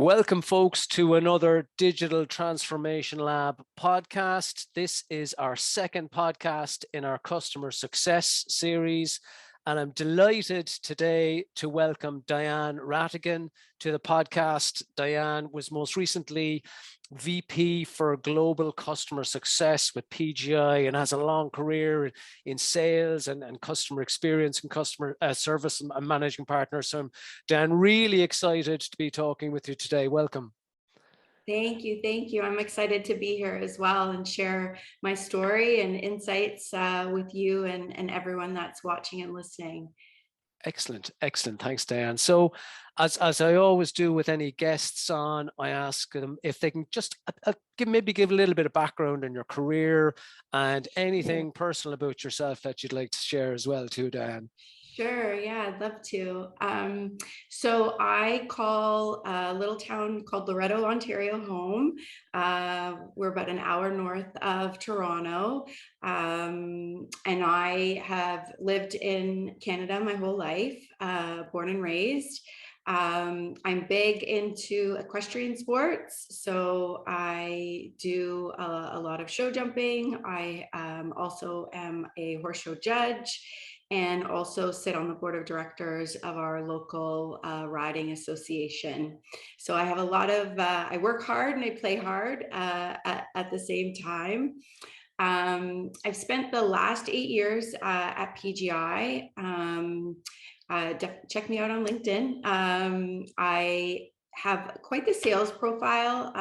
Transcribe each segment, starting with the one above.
Welcome, folks, to another Digital Transformation Lab podcast. This is our second podcast in our customer success series, and I'm delighted today to welcome Diane Ratigan to the podcast. Diane was most recently VP for Global Customer Success with PGI and has a long career in sales and customer experience and customer service and managing partner. So I'm, Dan, really excited to be talking with you today. Welcome. Thank you. Thank you. I'm excited to be here as well and share my story and insights with you and everyone that's watching and listening. Excellent. Excellent. Thanks, Diane. So as I always do with any guests on, I ask them if they can just give a little bit of background in your career and anything personal about yourself that you'd like to share as well too, Diane. Sure. Yeah, I'd love to. So I call a little town called Loretto, Ontario home. We're about an hour north of Toronto. And I have lived in Canada my whole life, born and raised. I'm big into equestrian sports. So I do a lot of show jumping. I also am a horse show judge, and also sit on the board of directors of our local riding association. So I have a lot of, I work hard and I play hard at the same time. I've spent the last 8 years at PGI. Check me out on LinkedIn. I have quite the sales profile,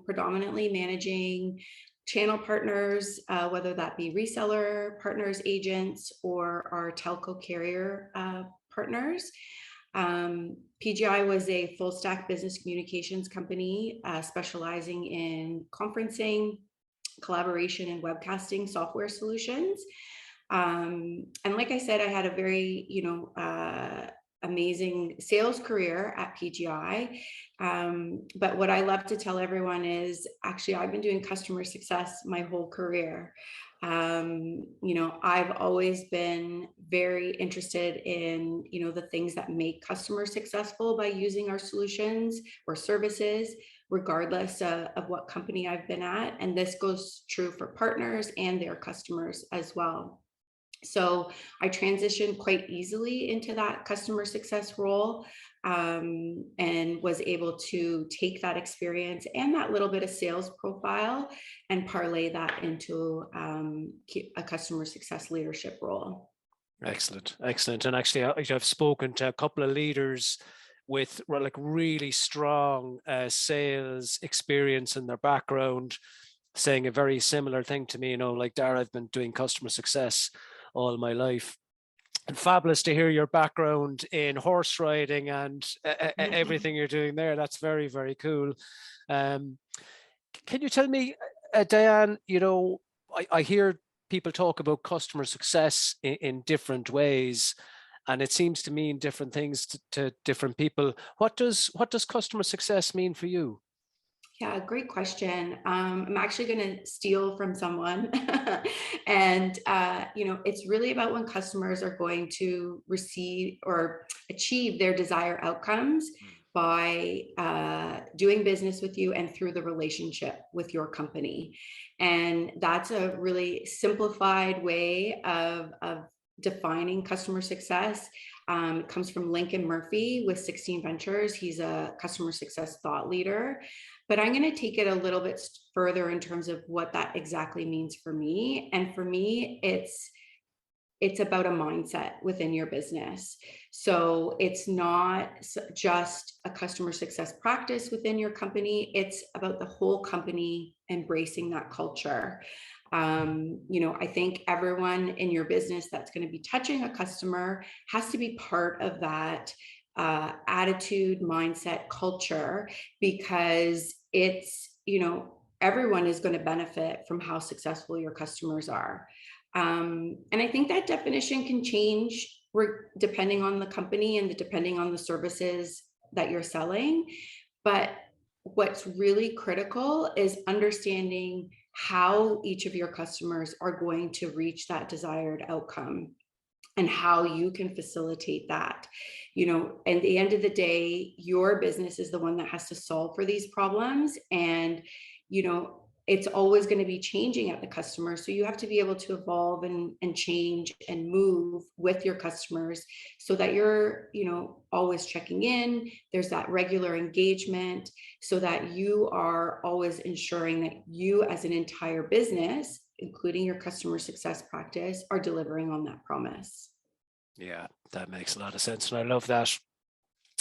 predominantly managing channel partners, whether that be reseller partners, agents, or our telco carrier partners. PGI was a full stack business communications company specializing in conferencing, collaboration, and webcasting software solutions. And like I said, I had a very, amazing sales career at PGI. But what I love to tell everyone is actually I've been doing customer success my whole career. I've always been very interested in, the things that make customers successful by using our solutions or services, regardless of what company I've been at. And this goes true for partners and their customers as well. So I transitioned quite easily into that customer success role, and was able to take that experience and that little bit of sales profile and parlay that into a customer success leadership role. Excellent. Excellent. And actually, I've spoken to a couple of leaders with really strong sales experience in their background, saying a very similar thing to me, Dara, I've been doing customer success all my life. And fabulous to hear your background in horse riding and everything you're doing there. That's very, very cool. Can you tell me, Diane, I hear people talk about customer success in different ways, and it seems to mean different things to different people. What does customer success mean for you? Yeah, great question. I'm actually going to steal from someone. And, it's really about when customers are going to receive or achieve their desired outcomes by doing business with you and through the relationship with your company. And that's a really simplified way of defining customer success. It comes from Lincoln Murphy with 16 Ventures. He's a customer success thought leader. But I'm going to take it a little bit further in terms of what that exactly means for me. And for me, it's about a mindset within your business. So it's not just a customer success practice within your company. It's about the whole company embracing that culture. I think everyone in your business that's going to be touching a customer has to be part of that attitude, mindset, culture, because it's, everyone is going to benefit from how successful your customers are. And I think that definition can change depending on the company and depending on the services that you're selling. But what's really critical is understanding how each of your customers are going to reach that desired outcome. and how you can facilitate that. At the end of the day, your business is the one that has to solve for these problems. And, it's always going to be changing at the customer. So you have to be able to evolve and change and move with your customers so that you're, always checking in. There's that regular engagement so that you are always ensuring that you as an entire business, including your customer success practice, are delivering on that promise. Yeah, that makes a lot of sense. And I love that.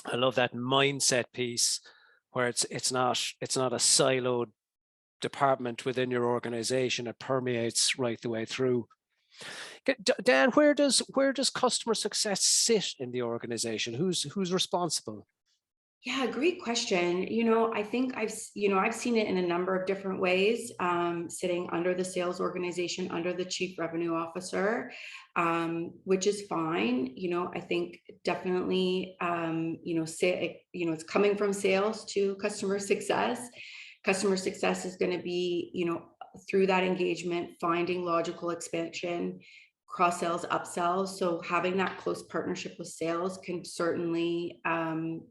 I love that mindset piece where it's not a siloed department within your organization. It permeates right the way through. Dan, where does customer success sit in the organization? Who's responsible? Yeah, great question. I think I've seen it in a number of different ways, sitting under the sales organization, under the chief revenue officer, which is fine. I think definitely, it's coming from sales to customer success. Customer success is going to be, through that engagement, finding logical expansion, cross sells, upsells. So having that close partnership with sales can certainly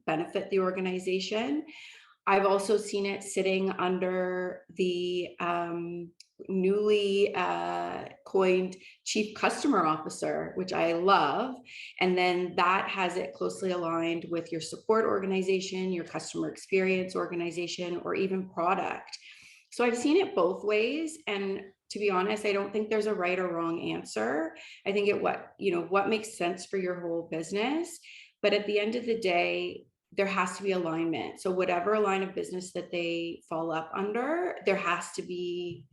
benefit the organization. I've also seen it sitting under the newly coined chief customer officer, which I love. And then that has it closely aligned with your support organization, your customer experience organization, or even product. So I've seen it both ways. And to be honest, I don't think there's a right or wrong answer. I think what makes sense for your whole business. But at the end of the day, there has to be alignment. So whatever line of business that they fall up under, there has to be,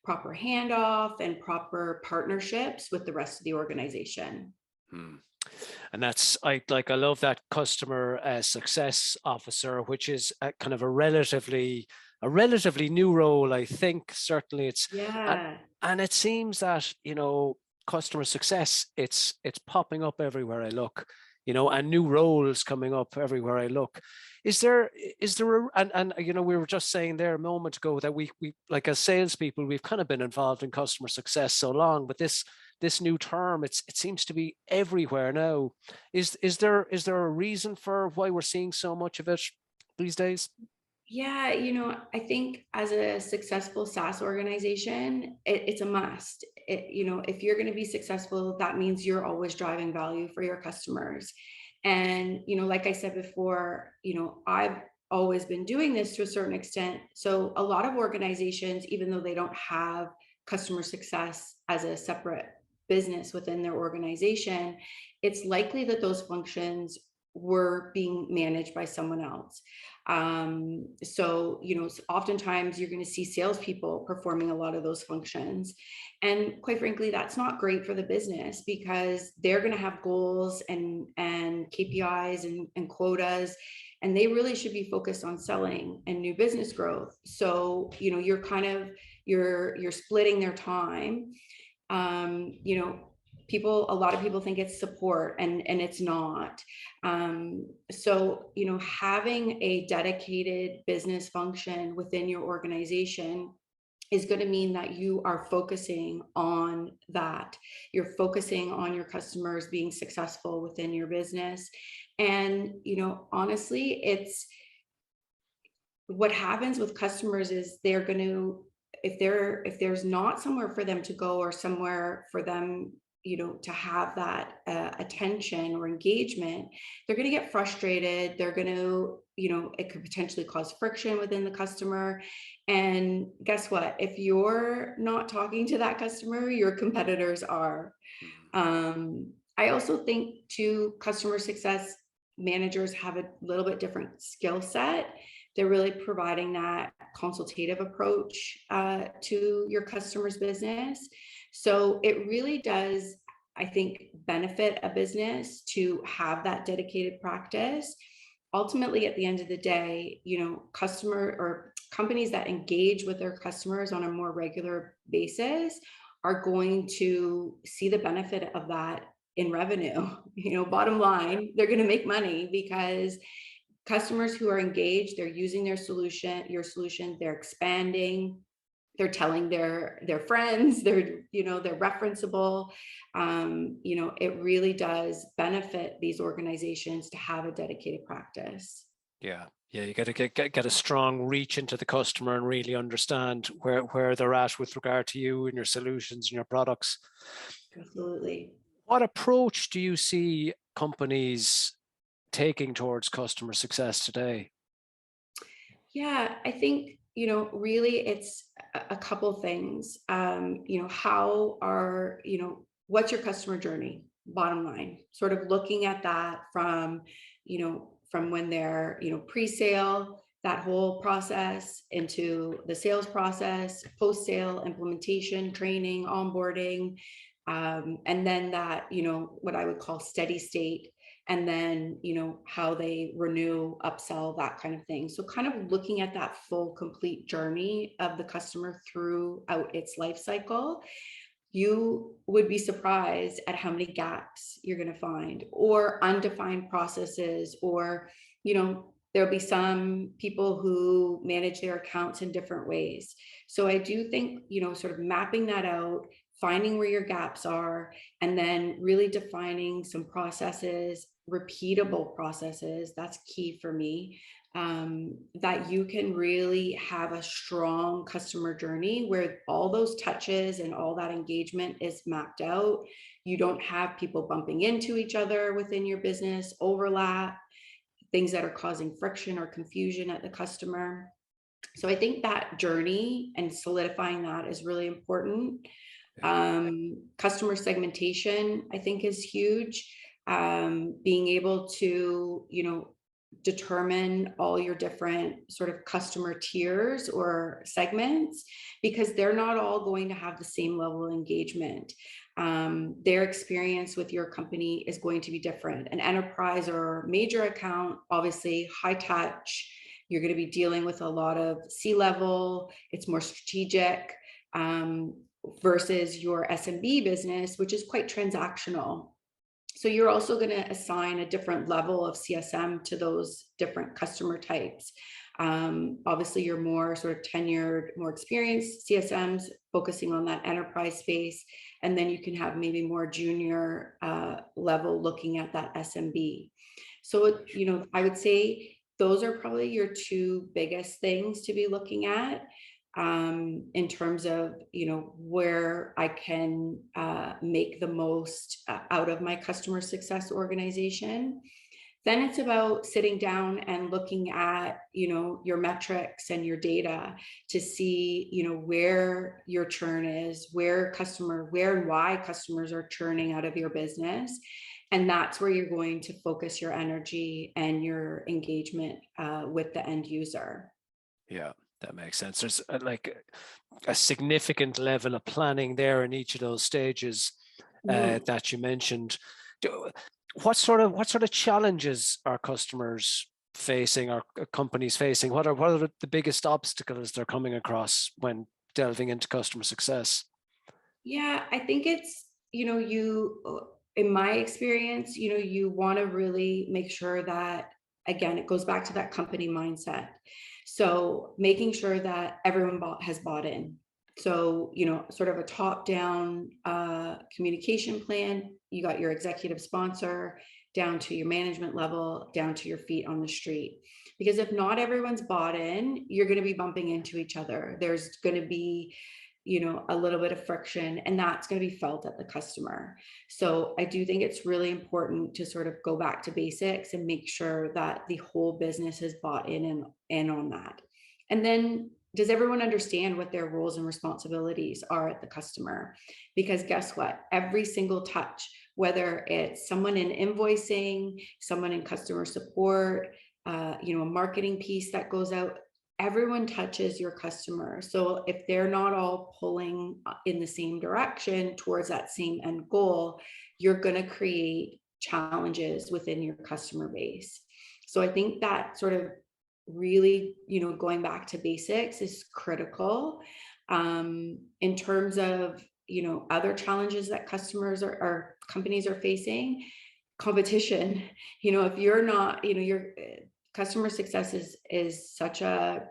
proper handoff and proper partnerships with the rest of the organization. And I love that customer success officer, which is a kind of a relatively new role. I think certainly and it seems that, customer success, it's popping up everywhere I look, and new roles coming up everywhere I look. Is there we were just saying there a moment ago that we like, as salespeople, we've kind of been involved in customer success so long, but this new term, it seems to be everywhere now. Is there a reason for why we're seeing so much of it these days? Yeah, I think as a successful SaaS organization, it's a must. If you're going to be successful, that means you're always driving value for your customers. And, like I said before, I've always been doing this to a certain extent. So a lot of organizations, even though they don't have customer success as a separate business within their organization, it's likely that those functions were being managed by someone else. So, oftentimes you're going to see salespeople performing a lot of those functions. And quite frankly, that's not great for the business because they're going to have goals and KPIs and quotas, and they really should be focused on selling and new business growth. So, you're splitting their time. A lot of people think it's support, and it's not. So, having a dedicated business function within your organization is going to mean that you are focusing on that. You're focusing on your customers being successful within your business. And, honestly, it's what happens with customers is they're going to, if there's not somewhere for them to go or somewhere for them to have that attention or engagement, they're going to get frustrated. They're going to, it could potentially cause friction within the customer. And guess what? If you're not talking to that customer, your competitors are. I also think too, customer success managers have a little bit different skill set. They're really providing that consultative approach to your customer's business. So it really does, I think, benefit a business to have that dedicated practice. Ultimately, at the end of the day, customer or companies that engage with their customers on a more regular basis are going to see the benefit of that in revenue. Bottom line, they're going to make money because customers who are engaged, they're using your solution, they're expanding, they're telling their friends, they're referenceable. It really does benefit these organizations to have a dedicated practice. Yeah, you got to get a strong reach into the customer and really understand where they're at with regard to you and your solutions and your products. Absolutely. What approach do you see companies taking towards customer success today? Yeah, I think, really it's a couple things. How are, what's your customer journey? Bottom line, sort of looking at that from when they're, pre-sale, that whole process into the sales process, post-sale implementation, training, onboarding, and then that, what I would call steady state, and then how they renew, upsell, that kind of thing. So kind of looking at that full complete journey of the customer throughout its life cycle. You would be surprised at how many gaps you're going to find, or undefined processes, or there'll be some people who manage their accounts in different ways. So I do think sort of mapping that out, finding where your gaps are, and then really defining some processes, repeatable processes. That's key for me. That you can really have a strong customer journey where all those touches and all that engagement is mapped out. You don't have people bumping into each other within your business, overlap, things that are causing friction or confusion at the customer. So I think that journey and solidifying that is really important. Customer segmentation, I think, is huge. Being able to, determine all your different sort of customer tiers or segments, because they're not all going to have the same level of engagement. Their experience with your company is going to be different. An enterprise or major account, obviously high touch, you're going to be dealing with a lot of C-level, it's more strategic, versus your SMB business, which is quite transactional. So you're also going to assign a different level of CSM to those different customer types. Obviously, you're more sort of tenured, more experienced CSMs focusing on that enterprise space. And then you can have maybe more junior level looking at that SMB. So, I would say those are probably your two biggest things to be looking at, in terms of where I can make the most out of my customer success organization. Then it's about sitting down and looking at your metrics and your data to see where your churn is, where and why customers are churning out of your business. And that's where you're going to focus your energy and your engagement with the end user. Yeah, that makes sense. There's like a significant level of planning there in each of those stages that you mentioned. What sort of challenges are customers facing, or companies facing? What are the biggest obstacles they're coming across when delving into customer success? Yeah, I think it's, in my experience, you want to really make sure that, again, it goes back to that company mindset. So making sure that everyone has bought in. So, sort of a top-down communication plan. You got your executive sponsor down to your management level, down to your feet on the street. Because if not everyone's bought in, you're going to be bumping into each other. There's going to be a little bit of friction, and that's going to be felt at the customer. So I do think it's really important to sort of go back to basics and make sure that the whole business is bought in on that. And then, does everyone understand what their roles and responsibilities are at the customer? Because guess what? Every single touch, whether it's someone in invoicing, someone in customer support, a marketing piece that goes out, everyone touches your customer. So if they're not all pulling in the same direction towards that same end goal, you're going to create challenges within your customer base. So I think that sort of really, going back to basics is critical. In terms of, other challenges that customers or companies are facing, competition. If you're not, your customer success is such a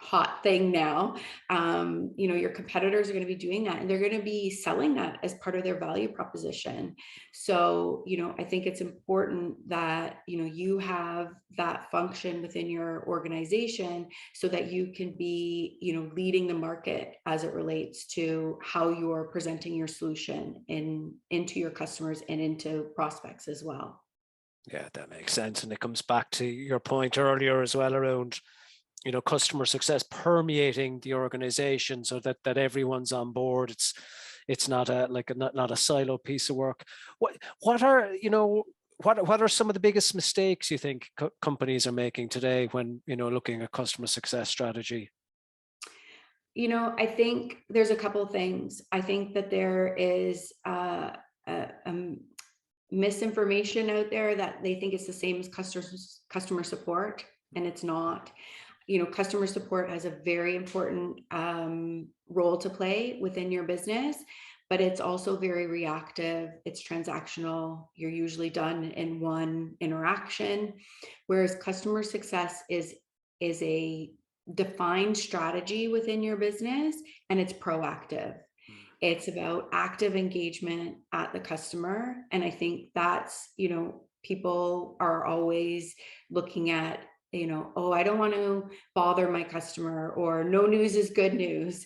hot thing now. Your competitors are going to be doing that, and they're going to be selling that as part of their value proposition. So, I think it's important that, you have that function within your organization so that you can be, leading the market as it relates to how you're presenting your solution into your customers and into prospects as well. Yeah, that makes sense. And it comes back to your point earlier as well around, customer success permeating the organization so that everyone's on board. It's not not a silo piece of work. What are, what are some of the biggest mistakes you think companies are making today when, looking at customer success strategy? I think there's a couple of things. I think that there is a misinformation out there that they think it's the same as customer support, and it's not. Customer support has a very important role to play within your business, but it's also very reactive. It's transactional. You're usually done in one interaction, whereas customer success is a defined strategy within your business, and it's proactive. It's about active engagement at the customer. And I think that's, people are always looking at, oh, I don't want to bother my customer, or no news is good news.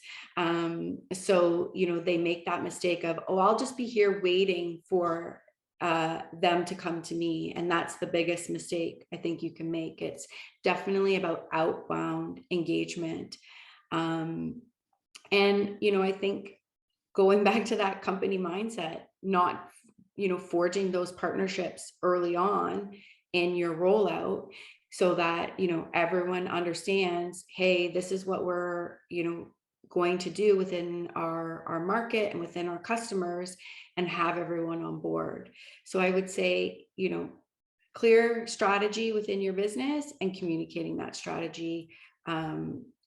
So, they make that mistake of, oh, I'll just be here waiting for them to come to me. And that's the biggest mistake I think you can make. It's definitely about outbound engagement. And, I think going back to that company mindset, not, forging those partnerships early on in your rollout so that, everyone understands, hey, this is what we're, going to do within our market and within our customers, and have everyone on board. So I would say, clear strategy within your business and communicating that strategy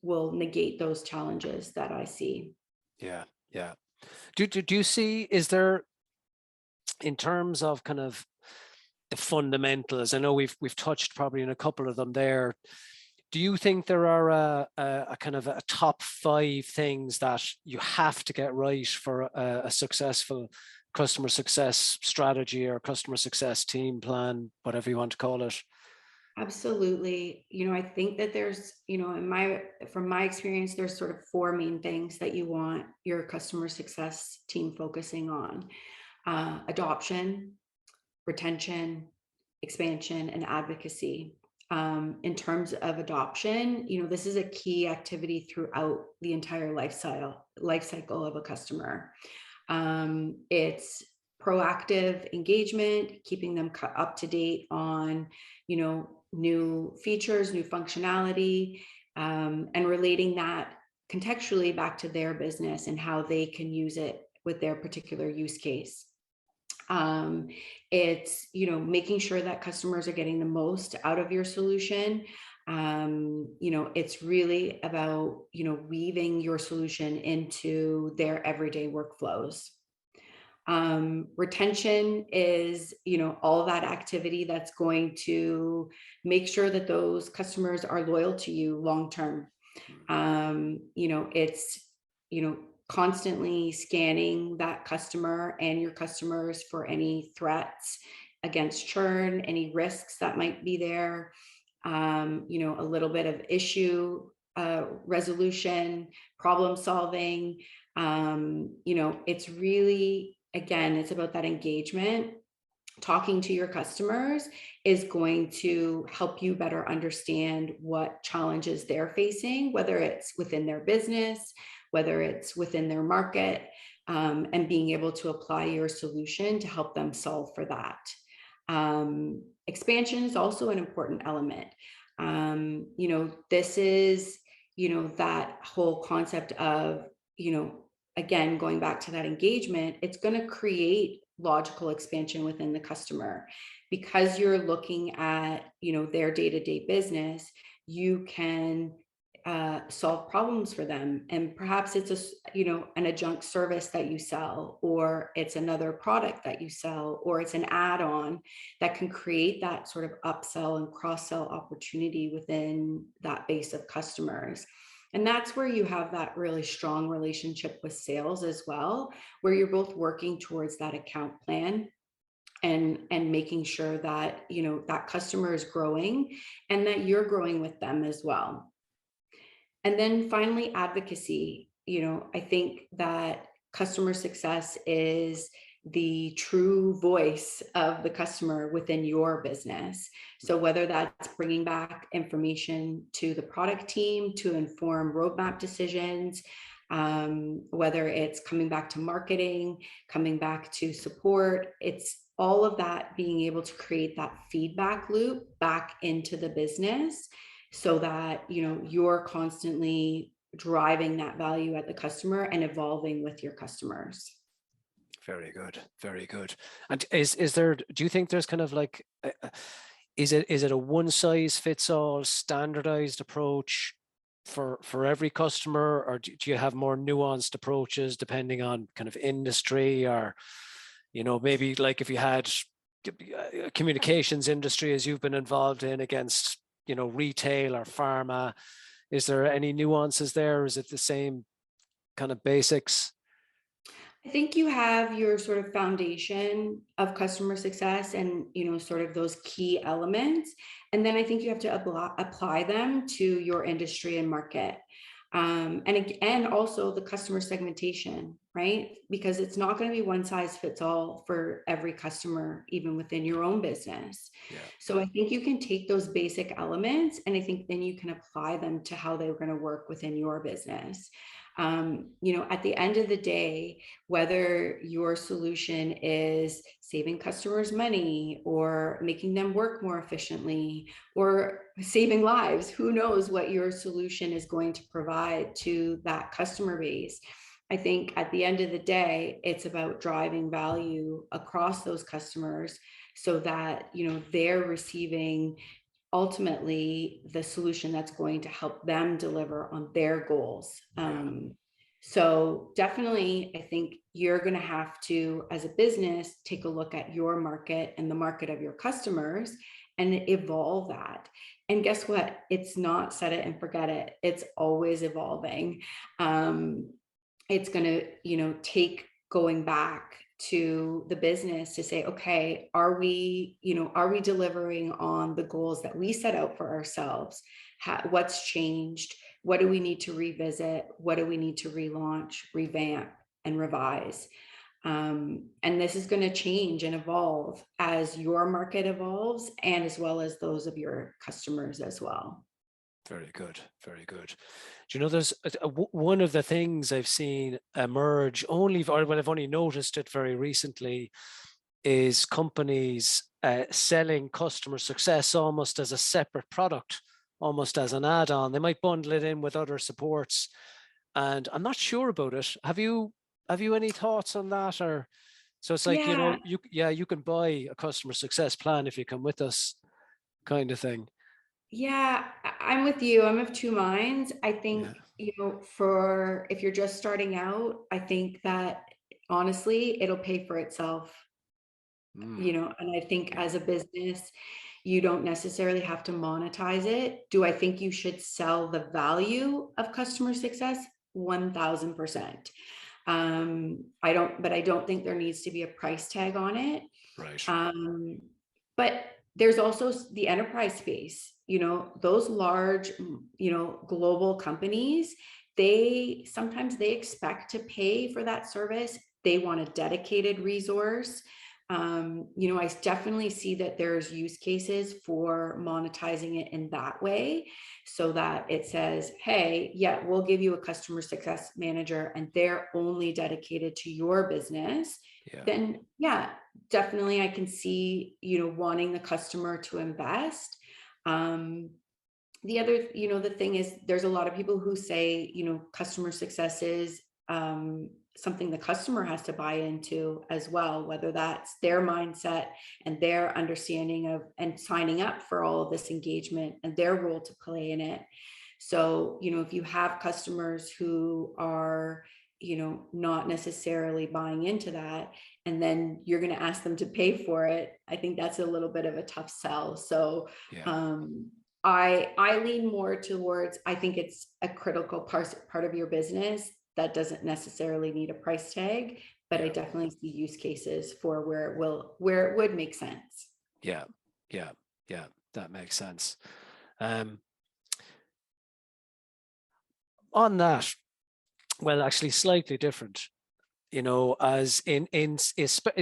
will negate those challenges that I see. Yeah, yeah. Do you see, is there, in terms of kind of the fundamentals, I know we've touched probably on a couple of them there. Do you think there are a kind of a top 5 things that you have to get right for a successful customer success strategy or customer success team plan, whatever you want to call it? Absolutely. I think that there's, from my experience, there's sort of 4 main things that you want your customer success team focusing on: adoption, retention, expansion, and advocacy. In terms of adoption, this is a key activity throughout the entire life cycle of a customer. It's proactive engagement, keeping them up to date on, new features, new functionality, and relating that contextually back to their business and how they can use it with their particular use case. It's, making sure that customers are getting the most out of your solution. It's really about, weaving your solution into their everyday workflows. Retention is, all that activity that's going to make sure that those customers are loyal to you long term. It's, constantly scanning that customer and your customers for any threats against churn, any risks that might be there, a little bit of issue resolution, problem solving. It's really, again, it's about that engagement. Talking to your customers is going to help you better understand what challenges they're facing, whether it's within their business, whether it's within their market, and being able to apply your solution to help them solve for that. Expansion is also an important element. This is, that whole concept of, again, going back to that engagement, it's going to create logical expansion within the customer. Because you're looking at, their day-to-day business, you can solve problems for them. And perhaps it's an adjunct service that you sell, or it's another product that you sell, or it's an add-on that can create that sort of upsell and cross-sell opportunity within that base of customers. And that's where you have that really strong relationship with sales as well, where you're both working towards that account plan and making sure that, that customer is growing and that you're growing with them as well. And then finally, advocacy. I think that customer success is the true voice of the customer within your business. So whether that's bringing back information to the product team to inform roadmap decisions, whether it's coming back to marketing, coming back to support, it's all of that being able to create that feedback loop back into the business so that you're constantly driving that value at the customer and evolving with your customers. Very good, very good. And is there, do you think there's kind of like is it a one size fits all standardized approach for every customer, or do you have more nuanced approaches depending on kind of industry, or maybe like if you had a communications industry as you've been involved in against retail or pharma, is there any nuances there? Is it the same kind of basics? I think you have your sort of foundation of customer success and, sort of those key elements. And then I think you have to apply them to your industry and market. And also the customer segmentation, right? Because it's not going to be one size fits all for every customer, even within your own business. Yeah. So I think you can take those basic elements and I think then you can apply them to how they're going to work within your business. At the end of the day, whether your solution is saving customers money or making them work more efficiently or saving lives, who knows what your solution is going to provide to that customer base. I think at the end of the day, it's about driving value across those customers so that, they're receiving ultimately the solution that's going to help them deliver on their goals. So definitely, I think you're going to have to, as a business, take a look at your market and the market of your customers and evolve that. And guess what? It's not set it and forget it. It's always evolving. It's going to, take going back to the business to say, okay, are we delivering on the goals that we set out for ourselves? What's changed? What do we need to revisit? What do we need to relaunch, revamp, and revise? And this is going to change and evolve as your market evolves and as well as those of your customers as well. Very good, very good. Do you know, there's one of the things I've seen emerge I've only noticed it very recently, is companies selling customer success almost as a separate product, almost as an add-on. They might bundle it in with other supports, and I'm not sure about it. Have you any thoughts on that? Or so it's like, Yeah. you can buy a customer success plan if you come with us, kind of thing. Yeah, I'm with you. I'm of two minds. I Yeah. think, for if you're just starting out, I think that honestly, it'll pay for itself, and I think Yeah. as a business, you don't necessarily have to monetize it. Do I think you should sell the value of customer success? 1000%. I don't think there needs to be a price tag on it. Right. But there's also the enterprise space, those large, global companies, sometimes they expect to pay for that service. They want a dedicated resource. I definitely see that there's use cases for monetizing it in that way so that it says, hey, yeah, we'll give you a customer success manager and they're only dedicated to your business. Yeah. Then yeah, definitely I can see, wanting the customer to invest. The other, the thing is there's a lot of people who say, customer success is something the customer has to buy into as well, whether that's their mindset and their understanding of and signing up for all of this engagement and their role to play in it. So, if you have customers who are, not necessarily buying into that, and then you're going to ask them to pay for it, I think that's a little bit of a tough sell. So, Yeah. I lean more towards, I think it's a critical part of your business that doesn't necessarily need a price tag, but I Yeah. definitely see use cases for where it would make sense. Yeah. Yeah. Yeah. That makes sense. Um, on that, well, actually, slightly different. As in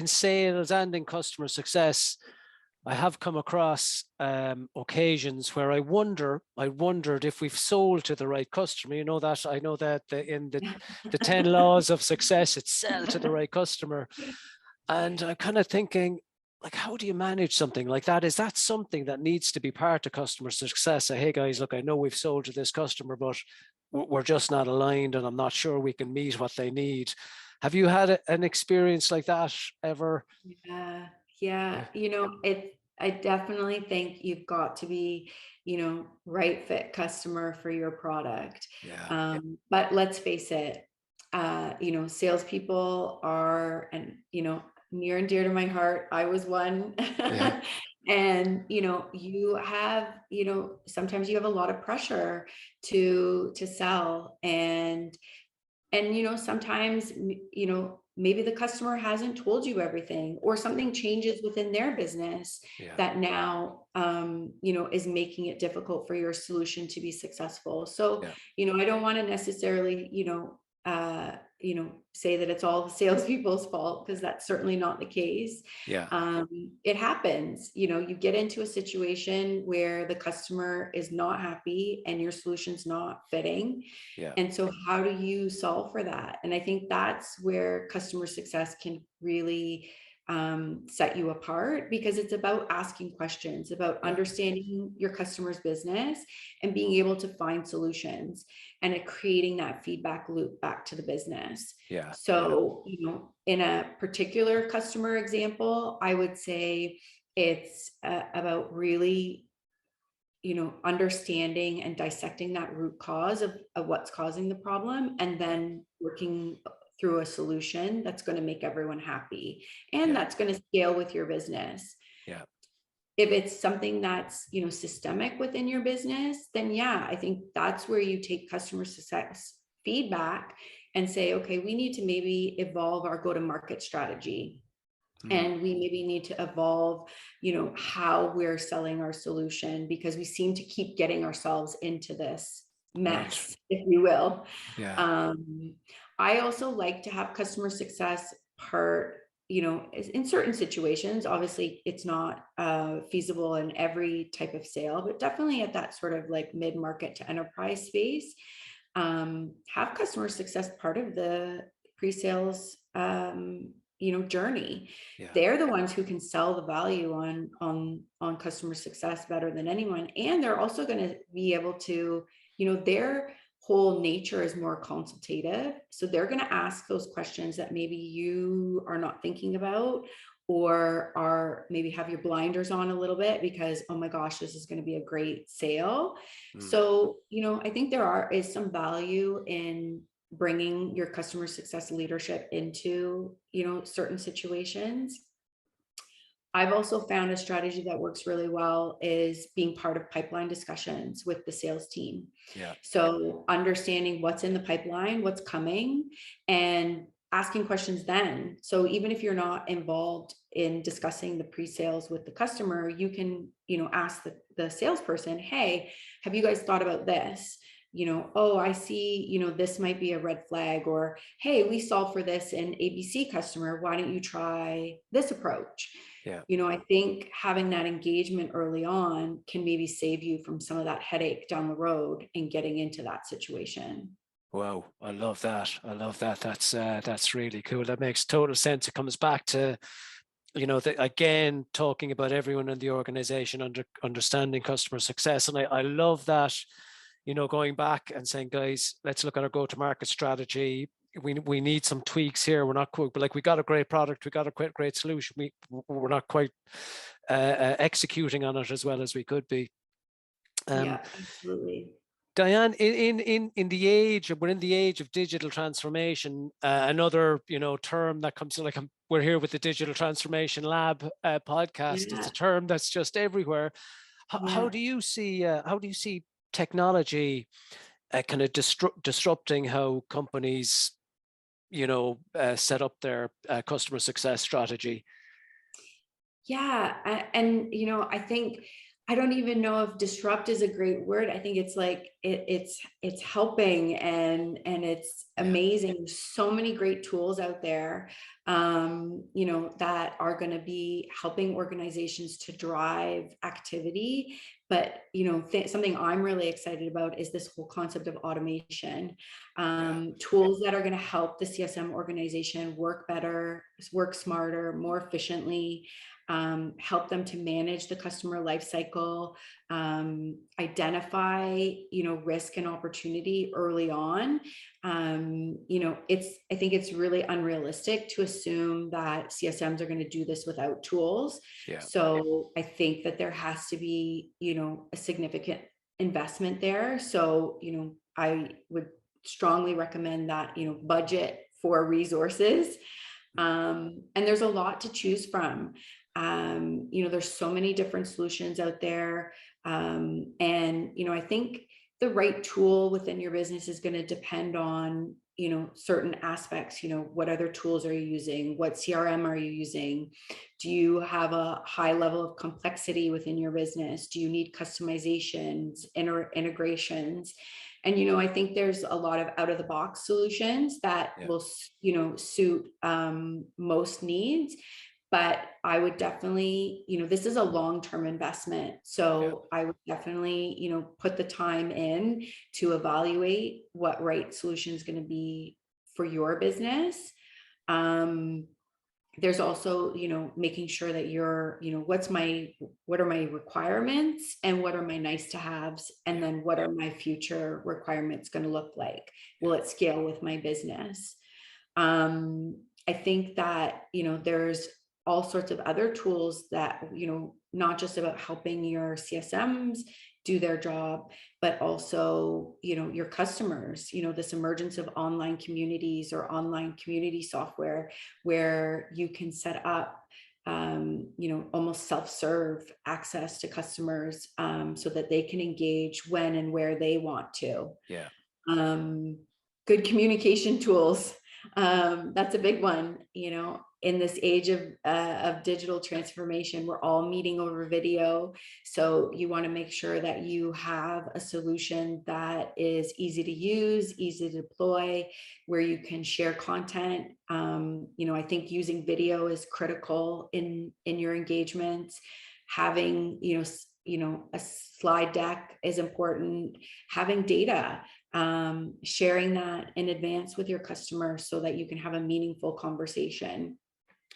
sales and in customer success, I have come across occasions where I wondered if we've sold to the right customer. I know that in the 10 laws of success, it's sell to the right customer. And I'm kind of thinking, like, how do you manage something like that? Is that something that needs to be part of customer success? Say, hey guys, look, I know we've sold to this customer, but we're just not aligned and I'm not sure we can meet what they need. Have you had an experience like that ever? Yeah, Yeah. yeah. I definitely think you've got to be, right fit customer for your product. Yeah. But let's face it, salespeople are, and, near and dear to my heart. I was one. Yeah. And, sometimes you have a lot of pressure to sell, and sometimes maybe the customer hasn't told you everything, or something changes within their business Yeah. that now is making it difficult for your solution to be successful. So Yeah. I don't want to necessarily say that it's all the salespeople's fault, because that's certainly not the case. Yeah. It happens. You get into a situation where the customer is not happy and your solution's not fitting, Yeah. and so how do you solve for that? And I think that's where customer success can really set you apart, because it's about asking questions, about Yeah. understanding your customer's business and being able to find solutions, and creating that feedback loop back to the business. Yeah. Yeah. So, in a particular customer example, I would say it's about really understanding and dissecting that root cause of what's causing the problem, and Yeah. then working through a solution that's going to make everyone happy, and Yeah. that's going to scale with your business. Yeah. If it's something that's systemic within your business, then yeah, I think that's where you take customer success feedback and say, okay, we need to maybe evolve our go-to-market strategy, Mm. and we maybe need to evolve how we're selling our solution, because we seem to keep getting ourselves into this Right. mess, if you will. Yeah. um, I also like to have customer success part, in certain situations. Obviously it's not feasible in every type of sale, but definitely at that sort of like mid-market to enterprise space, have customer success part of the pre-sales journey. Yeah. They're the ones who can sell the value on customer success better than anyone, and they're also going to be able to, their whole nature is more consultative, so they're going to ask those questions that maybe you are not thinking about, or are maybe have your blinders on a little bit because, oh my gosh, this is going to be a great sale. Mm. So I think is some value in bringing your customer success leadership into certain situations. I've also found a strategy that works really well is being part of pipeline discussions with the sales team. Yeah. So understanding what's in the pipeline, what's coming, and asking questions then. So even if you're not involved in discussing the pre-sales with the customer, you can, ask the salesperson, hey, have you guys thought about this? Oh, I see, this might be a red flag, or, hey, we solve for this in ABC customer. Why don't you try this approach? Yeah. I think having that engagement early on can maybe save you from some of that headache down the road and getting into that situation. Wow, I love that. I love that. That's really cool. That makes total sense. It comes back to, again, talking about everyone in the organization understanding customer success. And I love that, going back and saying, guys, let's look at our go-to-market strategy. We need some tweaks here. We're not quite, but like, we got a great product, we got a great solution. We're not quite executing on it as well as we could be. Yeah, absolutely. Diane, in the age, we're in the age of digital transformation. Another term that comes to, like, we're here with the Digital Transformation Lab podcast. It's Yeah. a term that's just everywhere. How Yeah. do you see technology kind of disrupting how companies, set up their customer success strategy? Yeah, and I think I don't even know if disrupt is a great word. I think it's like it's helping and it's Yeah, amazing. There's so many great tools out there, that are going to be helping organizations to drive activity. But something I'm really excited about is this whole concept of automation, yeah, tools that are going to help the CSM organization work better, work smarter, more efficiently, help them to manage the customer life cycle, identify, risk and opportunity early on. I think it's really unrealistic to assume that CSMs are going to do this without tools. yeah, So I think that there has to be, a significant investment there. So, I would strongly recommend that, budget for resources. And there's a lot to choose from. There's so many different solutions out there. And I think the right tool within your business is going to depend on, certain aspects. What other tools are you using? What CRM are you using? Do you have a high level of complexity within your business? Do you need customizations, integrations? And I think there's a lot of out of the box solutions that yeah, will suit most needs. But I would definitely, this is a long-term investment. yeah, So I would definitely, put the time in to evaluate what right solution is going to be for your business. Um, there's also, making sure that you're, what are my requirements and what are my nice to haves? And yeah, then what are my future requirements going to look like? Will yeah, it scale with my business? I think that, there's all sorts of other tools that, not just about helping your CSMs do their job, but also, your customers, this emergence of online communities or online community software where you can set up, almost self-serve access to customers, so that they can engage when and where they want to. yeah, um, Good communication tools. That's a big one. In this age of digital transformation, we're all meeting over video. So you want to make sure that you have a solution that is easy to use, easy to deploy, where you can share content. I think using video is critical in your engagements. Having, a slide deck is important. Having data, sharing that in advance with your customer so that you can have a meaningful conversation.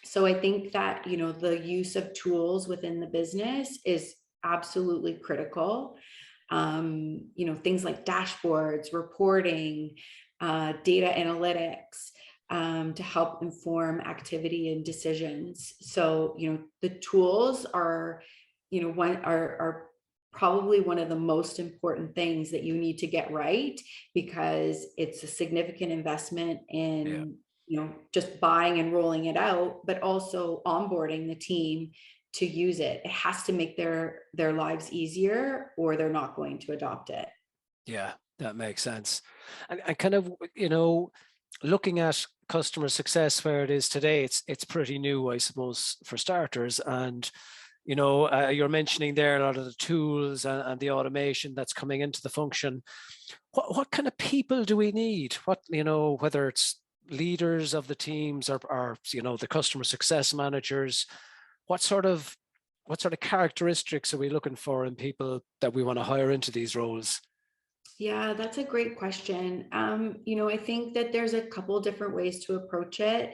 So I think that, the use of tools within the business is absolutely critical. Things like dashboards, reporting, data analytics, to help inform activity and decisions. So, the tools are, are probably one of the most important things that you need to get right, because it's a significant investment yeah. in, just buying and rolling it out, but also onboarding the team to use it. It has to make their lives easier, or they're not going to adopt it. Yeah, that makes sense. And kind of, looking at customer success where it is today, it's pretty new, I suppose, for starters. And you're mentioning there a lot of the tools and the automation that's coming into the function. What kind of people do we need? What, whether it's leaders of the teams or the customer success managers, what sort of characteristics are we looking for in people that we want to hire into these roles? Yeah, that's a great question. I think that there's a couple different ways to approach it.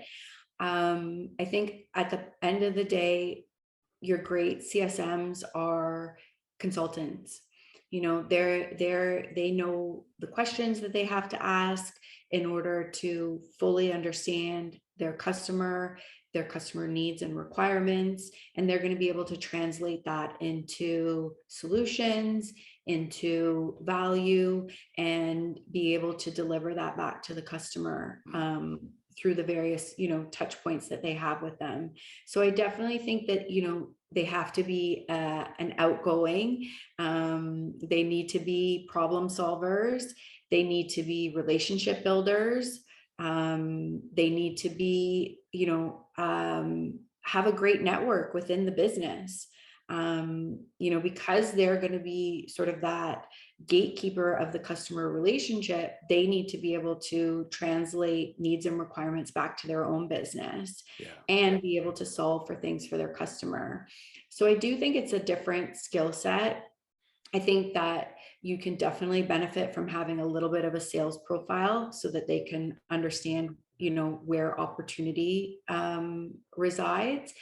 I think at the end of the day, your great CSMs are consultants. They know the questions that they have to ask in order to fully understand their customer needs and requirements, and they're going to be able to translate that into solutions, into value, and be able to deliver that back to the customer, through the various, touch points that they have with them. So I definitely think that, they have to be an outgoing, they need to be problem solvers, they need to be relationship builders, they need to be, have a great network within the business, because they're going to be sort of that gatekeeper of the customer relationship. They need to be able to translate needs and requirements back to their own business, and be able to solve for things for their customer. So I do think it's a different skill set. I think that you can definitely benefit from having a little bit of a sales profile so that they can understand, where opportunity resides.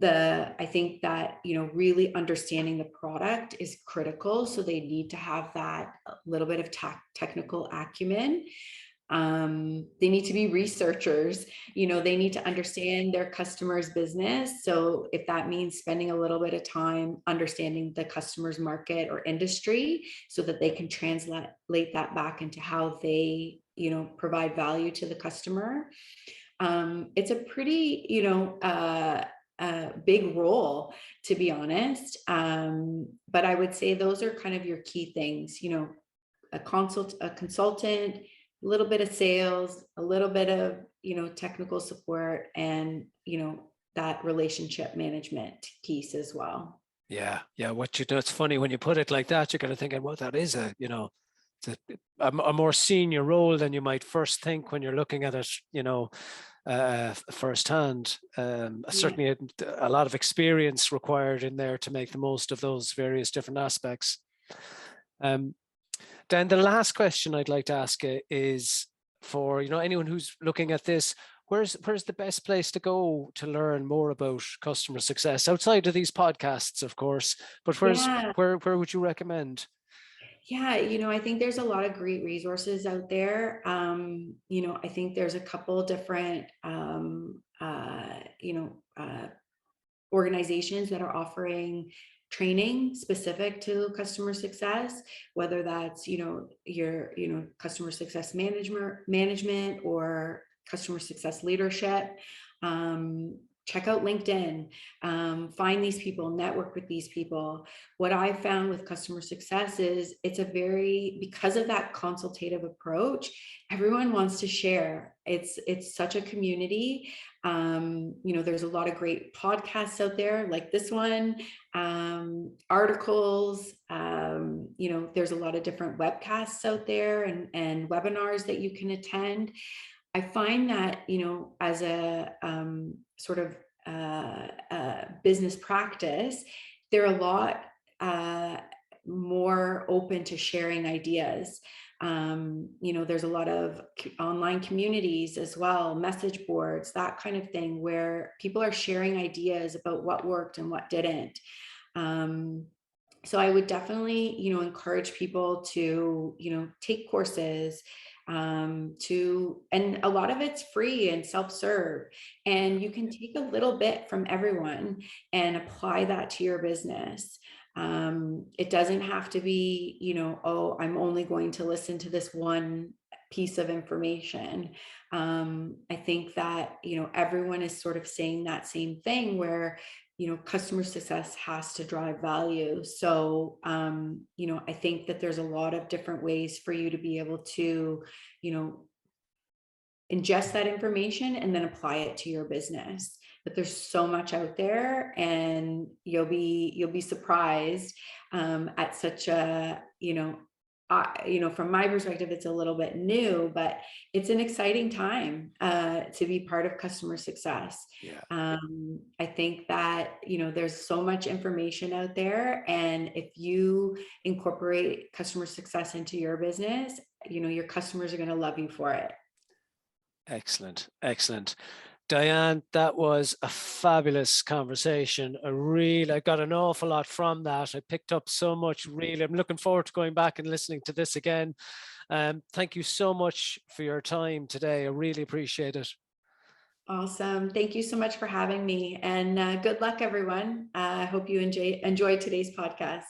I think that, really understanding the product is critical. So they need to have that little bit of technical acumen. They need to be researchers, they need to understand their customer's business. So if that means spending a little bit of time understanding the customer's market or industry so that they can translate that back into how they, provide value to the customer. It's a pretty, big role, to be honest. But I would say those are kind of your key things, a consultant, a little bit of sales, a little bit of, technical support, and, that relationship management piece as well. Yeah. It's funny when you put it like that, you're kind of thinking, well, that is a more senior role than you might first think when you're looking at it, firsthand. Certainly a lot of experience required in there to make the most of those various different aspects. Then the last question I'd like to ask you is for, anyone who's looking at this, where's the best place to go to learn more about customer success outside of these podcasts, of course, but where would you recommend? Yeah, I think there's a lot of great resources out there. I think there's a couple different, organizations that are offering training specific to customer success, whether that's, your, customer success management or customer success leadership. Check out LinkedIn, find these people, network with these people. What I've found with customer success is because of that consultative approach, everyone wants to share. It's such a community. There's a lot of great podcasts out there like this one, articles, there's a lot of different webcasts out there and webinars that you can attend. I find that, as a sort of business practice, they're a lot more open to sharing ideas. There's a lot of online communities as well, message boards, that kind of thing, where people are sharing ideas about what worked and what didn't. So I would definitely, encourage people to, take courses, and a lot of it's free and self-serve, and you can take a little bit from everyone and apply that to your business. It doesn't have to be, oh, I'm only going to listen to this one piece of information. I think that, everyone is sort of saying that same thing where, customer success has to drive value. So, I think that there's a lot of different ways for you to be able to, ingest that information and then apply it to your business. But there's so much out there, and you'll be surprised at such a, from my perspective, it's a little bit new, but it's an exciting time to be part of customer success. I think that, there's so much information out there, and if you incorporate customer success into your business, your customers are going to love you for it. Excellent. Diane, that was a fabulous conversation. I got an awful lot from that. I picked up so much, really. I'm looking forward to going back and listening to this again. Thank you so much for your time today. I really appreciate it. Awesome. Thank you so much for having me, and good luck, everyone. I hope you enjoyed today's podcast.